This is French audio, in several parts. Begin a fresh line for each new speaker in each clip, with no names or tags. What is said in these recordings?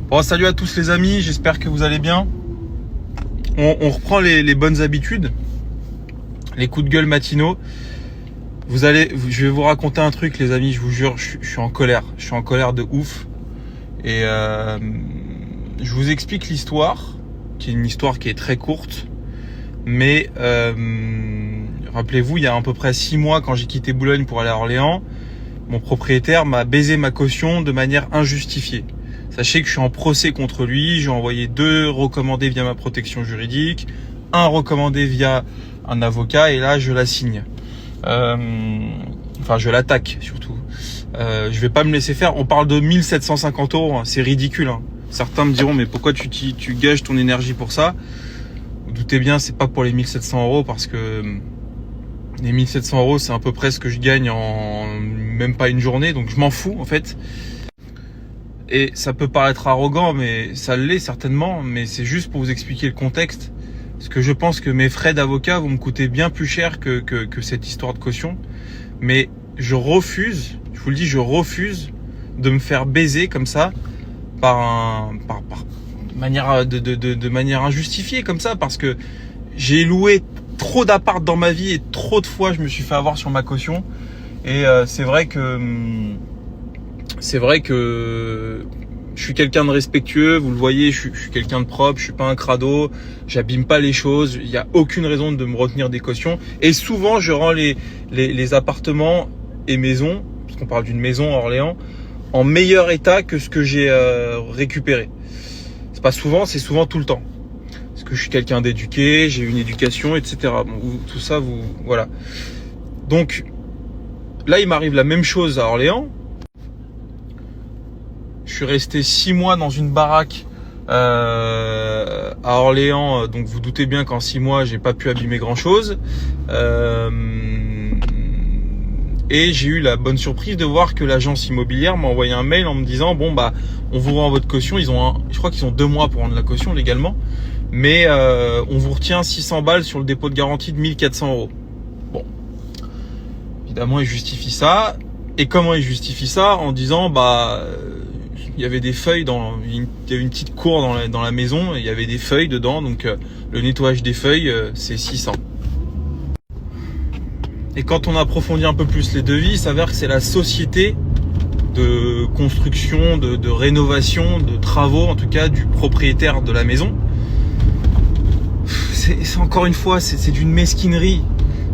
Bon, salut à tous les amis, j'espère que vous allez bien. On reprend les bonnes habitudes, les coups de gueule matinaux. Je vais vous raconter un truc les amis, je vous jure, je suis en colère. Je suis en colère de ouf. Et je vous explique l'histoire, qui est une histoire qui est très courte. Mais rappelez-vous, il y a à peu près 6 mois, quand j'ai quitté Boulogne pour aller à Orléans, mon propriétaire m'a baisé ma caution de manière injustifiée. Sachez que je suis en procès contre lui, j'ai envoyé 2 recommandés via ma protection juridique, 1 recommandé via un avocat et là je la signe. Enfin je l'attaque surtout. Je vais pas me laisser faire, on parle de 1750 €, hein. C'est ridicule. Hein. Certains me diront mais pourquoi tu gages ton énergie pour ça? Vous doutez bien c'est pas pour les 1700 € parce que les 1700 € c'est à peu près ce que je gagne en même pas une journée, donc je m'en fous en fait. Et ça peut paraître arrogant, mais ça l'est certainement, mais c'est juste pour vous expliquer le contexte. Parce que je pense que mes frais d'avocat vont me coûter bien plus cher que cette histoire de caution. Mais je refuse, je vous le dis, je refuse de me faire baiser comme ça par manière de manière injustifiée comme ça, parce que j'ai loué trop d'appart dans ma vie et trop de fois je me suis fait avoir sur ma caution. Et c'est vrai que je suis quelqu'un de respectueux, vous le voyez, je suis quelqu'un de propre, je suis pas un crado, j'abîme pas les choses, il n'y a aucune raison de me retenir des cautions. Et souvent, je rends les appartements et maisons, parce qu'on parle d'une maison à Orléans, en meilleur état que ce que j'ai récupéré. C'est pas souvent, c'est souvent tout le temps. Parce que je suis quelqu'un d'éduqué, j'ai une éducation, etc. Bon, tout ça, voilà. Donc, là, il m'arrive la même chose à Orléans. Je suis resté 6 mois dans une baraque à Orléans, donc vous doutez bien qu'en 6 mois j'ai pas pu abîmer grand chose. Et j'ai eu la bonne surprise de voir que l'agence immobilière m'a envoyé un mail en me disant bon bah on vous rend votre caution. Je crois qu'ils ont 2 mois pour rendre la caution légalement, mais on vous retient 600 balles sur le dépôt de garantie de 1400 €. Bon, évidemment ils justifient ça. Et comment ils justifient ça? En disant bah il y avait des feuilles il y avait une petite cour dans la maison, et il y avait des feuilles dedans, donc le nettoyage des feuilles c'est 600. Et quand on approfondit un peu plus les devis, il s'avère que c'est la société de construction, de rénovation, de travaux en tout cas du propriétaire de la maison. C'est encore une fois, c'est d'une mesquinerie.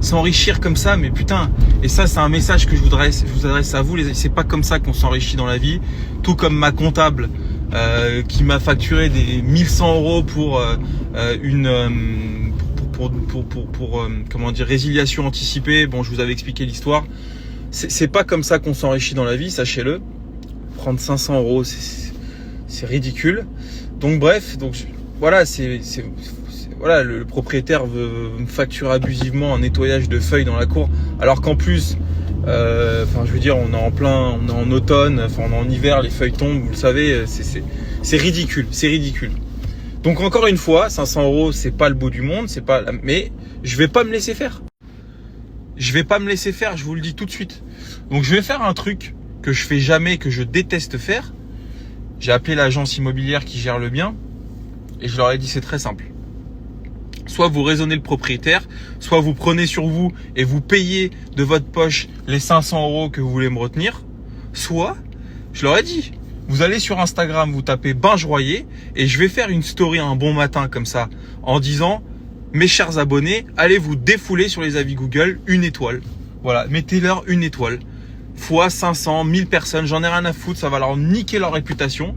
S'enrichir comme ça, mais putain, et ça c'est un message que je vous adresse à vous, c'est pas comme ça qu'on s'enrichit dans la vie. Tout comme ma comptable qui m'a facturé des 1100 € pour comment dire, résiliation anticipée. Bon, je vous avais expliqué l'histoire. C'est pas comme ça qu'on s'enrichit dans la vie, sachez-le. Prendre 500 €, c'est ridicule. Donc bref, voilà, voilà, le propriétaire veut me facturer abusivement un nettoyage de feuilles dans la cour, alors qu'en plus, je veux dire, on est en automne, enfin on est en hiver, les feuilles tombent, vous le savez, c'est ridicule, c'est ridicule. Donc encore une fois, 500 €, c'est pas le bout du monde, mais je vais pas me laisser faire. Je vais pas me laisser faire, je vous le dis tout de suite. Donc je vais faire un truc que je fais jamais, que je déteste faire. J'ai appelé l'agence immobilière qui gère le bien et je leur ai dit c'est très simple. Soit vous raisonnez le propriétaire, soit vous prenez sur vous et vous payez de votre poche les 500 € que vous voulez me retenir. Soit, je leur ai dit, vous allez sur Instagram, vous tapez Binge Royer et je vais faire une story un bon matin comme ça en disant mes chers abonnés, allez vous défouler sur les avis Google, 1 étoile. Voilà, mettez-leur 1 étoile. Fois 500, 1000 personnes, j'en ai rien à foutre, ça va leur niquer leur réputation.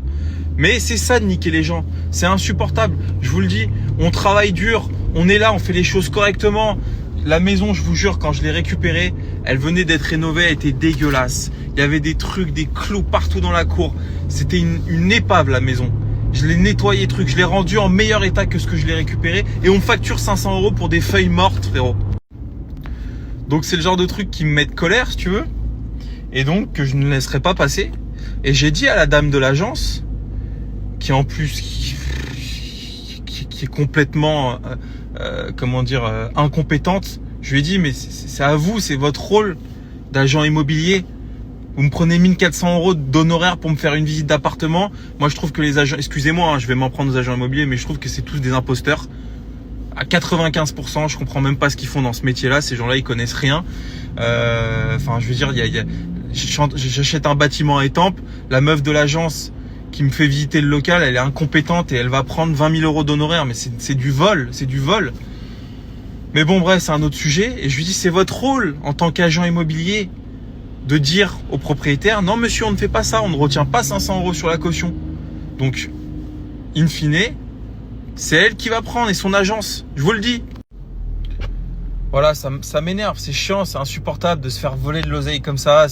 Mais c'est ça de niquer les gens, c'est insupportable. Je vous le dis, on travaille dur, on est là, on fait les choses correctement. La maison, je vous jure, quand je l'ai récupérée, elle venait d'être rénovée, elle était dégueulasse. Il y avait des trucs, des clous partout dans la cour. C'était une épave la maison. Je l'ai nettoyé, je l'ai rendu en meilleur état que ce que je l'ai récupéré. Et on me facture 500 € pour des feuilles mortes, frérot. Donc c'est le genre de truc qui me met de colère, si tu veux. Et donc que je ne laisserai pas passer. Et j'ai dit à la dame de l'agence, qui en plus qui est complètement incompétente, je lui ai dit mais c'est à vous, c'est votre rôle d'agent immobilier Vous me prenez 1400 € d'honoraires pour me faire une visite d'appartement. Moi, je trouve que les agents, excusez-moi, hein, je vais m'en prendre aux agents immobiliers, mais je trouve que c'est tous des imposteurs. À 95%, je comprends même pas ce qu'ils font dans ce métier-là. Ces gens-là, ils connaissent rien. Enfin, je veux dire, j'achète un bâtiment à Étampes. La meuf de l'agence qui me fait visiter le local, elle est incompétente et elle va prendre 20 000 € d'honoraires. Mais c'est du vol, c'est du vol. Mais bon, bref, c'est un autre sujet. Et je lui dis, c'est votre rôle en tant qu'agent immobilier de dire au propriétaire, non monsieur, on ne fait pas ça, on ne retient pas 500 € sur la caution. Donc, in fine, c'est elle qui va prendre et son agence, je vous le dis. Voilà, ça m'énerve, c'est chiant, c'est insupportable de se faire voler de l'oseille comme ça.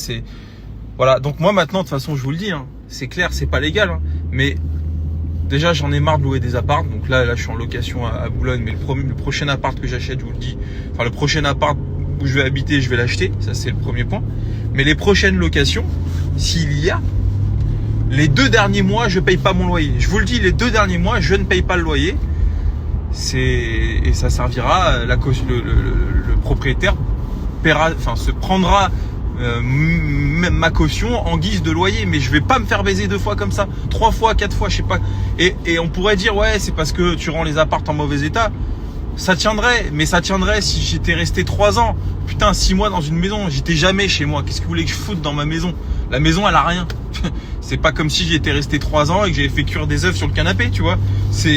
Voilà, donc moi maintenant, de toute façon, je vous le dis, hein, c'est clair, c'est pas légal, hein, mais déjà j'en ai marre de louer des apparts. Donc là je suis en location à Boulogne, mais le prochain appart que j'achète, je vous le dis, enfin le prochain appart où je vais habiter, je vais l'acheter, ça c'est le premier point. Mais les prochaines locations, s'il y a, les 2 derniers mois, je paye pas mon loyer. Je vous le dis, les 2 derniers mois, je ne paye pas le loyer. Et ça servira, le propriétaire paiera, enfin se prendra ma caution en guise de loyer. Mais je vais pas me faire baiser 2 fois comme ça, 3 fois, 4 fois, je sais pas. Et on pourrait dire, ouais, c'est parce que tu rends les apparts en mauvais état. Ça tiendrait, mais ça tiendrait si j'étais resté 3 ans. Putain, 6 mois dans une maison, j'étais jamais chez moi. Qu'est-ce que vous voulez que je foute dans ma maison? La maison, elle a rien. C'est pas comme si j'étais resté 3 ans et que j'avais fait cuire des œufs sur le canapé, tu vois. Ça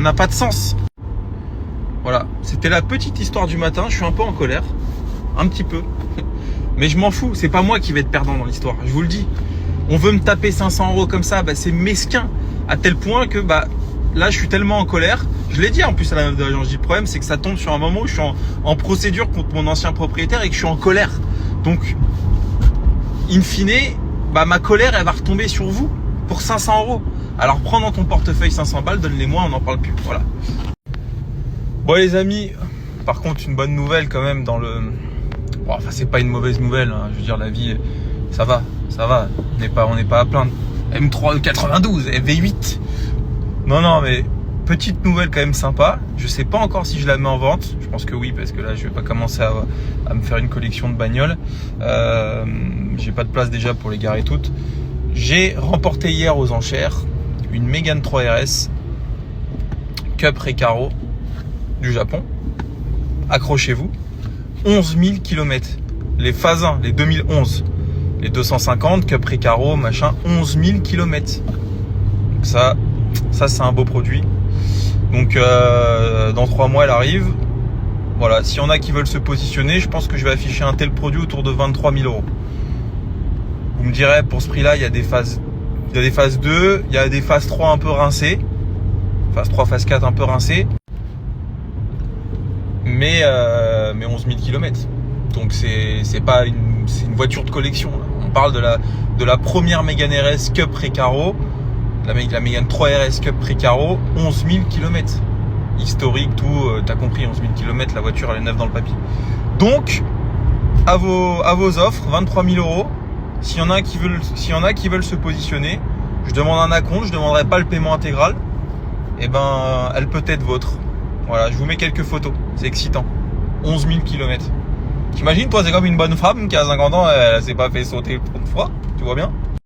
n'a pas de sens. Voilà, c'était la petite histoire du matin. Je suis un peu en colère, un petit peu, mais je m'en fous. C'est pas moi qui vais être perdant dans l'histoire. Je vous le dis. On veut me taper 500 € comme ça, bah c'est mesquin à tel point que là, je suis tellement en colère. Je l'ai dit en plus à la meuf de l'agence. Je dis, le problème, c'est que ça tombe sur un moment où je suis en procédure contre mon ancien propriétaire et que je suis en colère. Donc, in fine, ma colère, elle va retomber sur vous pour 500 €. Alors, prends dans ton portefeuille 500 balles, donne-les-moi, on n'en parle plus. Voilà. Bon, les amis, par contre, une bonne nouvelle quand même dans le... Bon, enfin, c'est pas une mauvaise nouvelle. Hein. Je veux dire, la vie, ça va. On n'est pas à plaindre. M3 92, V8. Non, mais petite nouvelle quand même sympa. Je sais pas encore si je la mets en vente. Je pense que oui, parce que là, je vais pas commencer à me faire une collection de bagnoles. J'ai pas de place déjà pour les garer toutes. J'ai remporté hier aux enchères une Mégane 3 RS Cup Recaro du Japon. Accrochez-vous. 11 000 km. Les phases 1, les 2011. Les 250, Cup Recaro, machin, 11 000 km. Donc ça c'est un beau produit. Donc dans 3 mois elle arrive. Voilà, s'il y en a qui veulent se positionner, je pense que je vais afficher un tel produit autour de 23 000 €. Vous me direz, pour ce prix là, il y a des phases 2, il y a des phases 3 un peu rincées, phase 3, phase 4 un peu rincées, mais 11 000 km. Donc c'est pas c'est une voiture de collection là. On parle de la première Mégane RS Cup Recaro, la Mégane 3 RS Cup Recaro, 11 000 km. Historique, tout, t'as compris, 11 000 km, la voiture elle est neuve dans le papier. Donc, à vos offres, 23 000 €. S'il y en a qui veulent se positionner, je demande un acompte, je ne demanderai pas le paiement intégral. Et elle peut être vôtre. Voilà, je vous mets quelques photos, c'est excitant. 11 000 km. T'imagines, toi, c'est comme une bonne femme qui a 50 ans, elle s'est pas fait sauter pour une fois, tu vois bien?